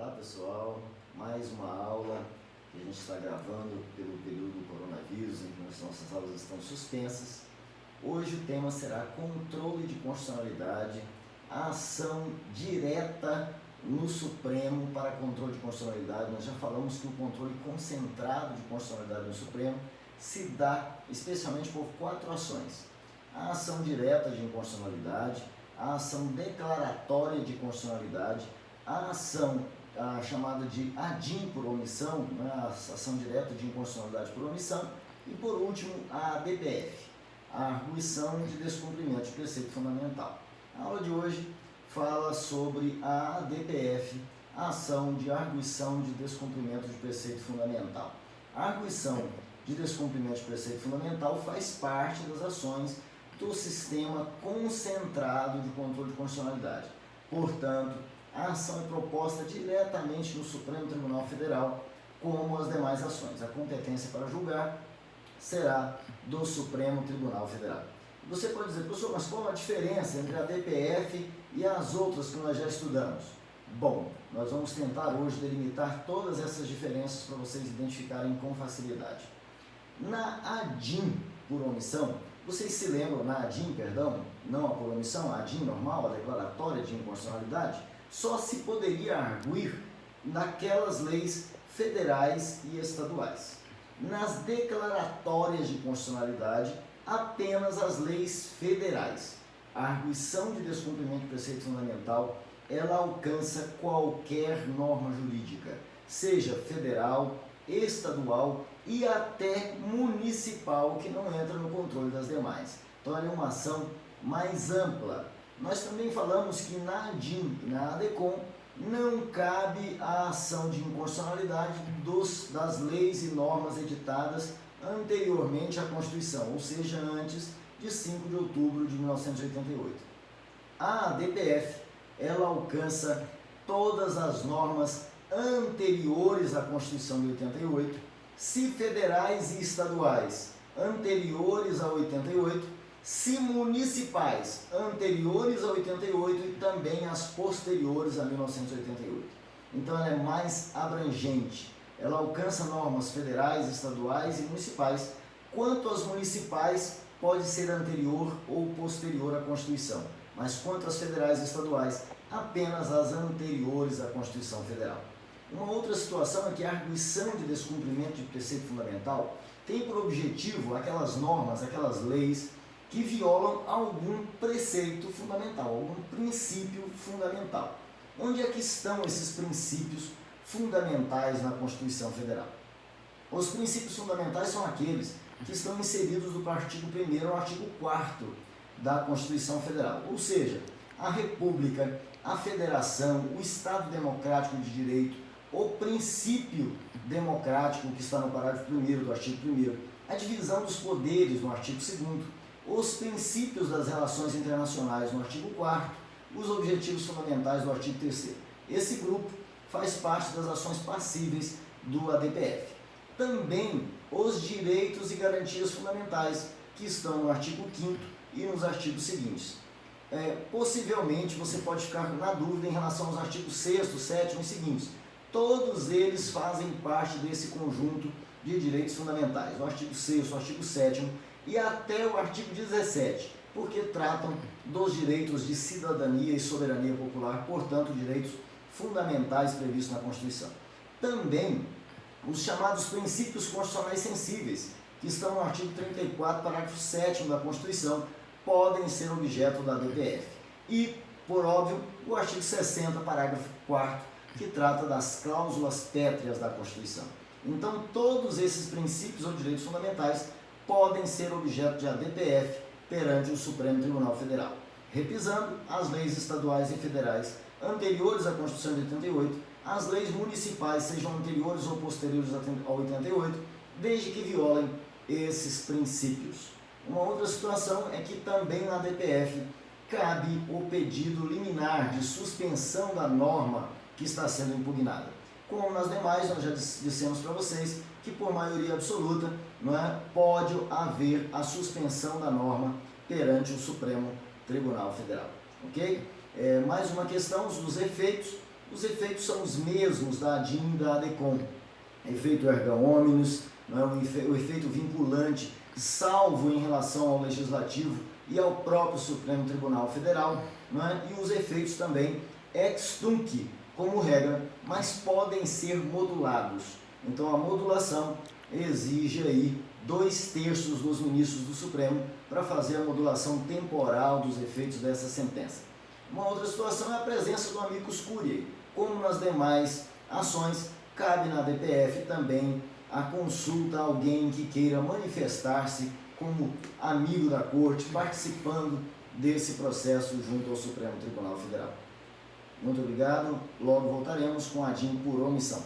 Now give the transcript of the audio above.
Olá pessoal, mais uma aula que a gente está gravando pelo período do coronavírus, em que nossas aulas estão suspensas. Hoje o tema será controle de constitucionalidade, a ação direta no Supremo para controle de constitucionalidade. Nós já falamos que o controle concentrado de constitucionalidade no Supremo se dá especialmente por 4 ações: a ação direta de inconstitucionalidade, a ação declaratória de constitucionalidade, a ação chamada de ADIM por omissão, né, a ação direta de inconstitucionalidade por omissão, e por último a ADPF, a arguição de descumprimento de preceito fundamental. A aula de hoje fala sobre a ADPF, a ação de arguição de descumprimento de preceito fundamental. A arguição de descumprimento de preceito fundamental faz parte das ações do sistema concentrado de controle de constitucionalidade. Portanto, a ação é proposta diretamente no Supremo Tribunal Federal, como as demais ações. A competência para julgar será do Supremo Tribunal Federal. Você pode dizer, professor, mas qual a diferença entre a DPF e as outras que nós já estudamos? Bom, nós vamos tentar hoje delimitar todas essas diferenças para vocês identificarem com facilidade. Na ADIM por omissão, vocês se lembram, na ADIM, perdão, não a por omissão, a ADIM normal, a declaratória de inconstitucionalidade, só se poderia arguir naquelas leis federais e estaduais. Nas declaratórias de constitucionalidade, apenas as leis federais. A arguição de descumprimento de preceito fundamental, ela alcança qualquer norma jurídica, seja federal, estadual e até municipal, que não entra no controle das demais. Então, ela é uma ação mais ampla. Nós também falamos que na ADIM e na ADECOM não cabe a ação de inconstitucionalidade das leis e normas editadas anteriormente à Constituição, ou seja, antes de 5 de outubro de 1988. A ADPF, ela alcança todas as normas anteriores à Constituição de 88, se federais e estaduais anteriores a 88, se municipais anteriores a 88 e também as posteriores a 1988. Então ela é mais abrangente, ela alcança normas federais, estaduais e municipais. Quanto às municipais, pode ser anterior ou posterior à Constituição, mas quanto às federais e estaduais, apenas as anteriores à Constituição Federal. Uma outra situação é que a arguição de descumprimento de preceito fundamental tem por objetivo aquelas normas, aquelas leis que violam algum preceito fundamental, algum princípio fundamental. Onde é que estão esses princípios fundamentais na Constituição Federal? Os princípios fundamentais são aqueles que estão inseridos do artigo 1º ao artigo 4º da Constituição Federal, ou seja, a República, a Federação, o Estado Democrático de Direito, o princípio democrático que está no parágrafo 1º do artigo 1º, a divisão dos poderes no artigo 2º, os princípios das relações internacionais no artigo 4º, os objetivos fundamentais do artigo 3º. Esse grupo faz parte das ações passíveis do ADPF. Também os direitos e garantias fundamentais, que estão no artigo 5º e nos artigos seguintes. Possivelmente você pode ficar na dúvida em relação aos artigos 6º, 7º e seguintes. Todos eles fazem parte desse conjunto de direitos fundamentais, o artigo 6º, o artigo 7º e até o artigo 17, porque tratam dos direitos de cidadania e soberania popular, portanto, direitos fundamentais previstos na Constituição. Também os chamados princípios constitucionais sensíveis, que estão no artigo 34, parágrafo 7º da Constituição, podem ser objeto da ADPF. E, por óbvio, o artigo 60, parágrafo 4º, que trata das cláusulas pétreas da Constituição. Então, todos esses princípios ou direitos fundamentais podem ser objeto de ADPF perante o Supremo Tribunal Federal. Repisando, as leis estaduais e federais anteriores à Constituição de 88, as leis municipais sejam anteriores ou posteriores a 88, desde que violem esses princípios. Uma outra situação é que também na ADPF cabe o pedido liminar de suspensão da norma que está sendo impugnada. Como nas demais, nós já dissemos para vocês que por maioria absoluta pode haver a suspensão da norma perante o Supremo Tribunal Federal. Ok? Mais uma questão dos efeitos. Os efeitos são os mesmos da ADIM e da ADECOM. Efeito erga omnes, o efeito vinculante, salvo em relação ao Legislativo e ao próprio Supremo Tribunal Federal, e os efeitos também ex tunc, como regra, mas podem ser modulados. Então a modulação exige aí 2/3 dos ministros do Supremo para fazer a modulação temporal dos efeitos dessa sentença. Uma outra situação é a presença do amicus curiae. Como nas demais ações, cabe na DPF também a consulta a alguém que queira manifestar-se como amigo da Corte, participando desse processo junto ao Supremo Tribunal Federal. Muito obrigado, logo voltaremos com a ADIM por omissão.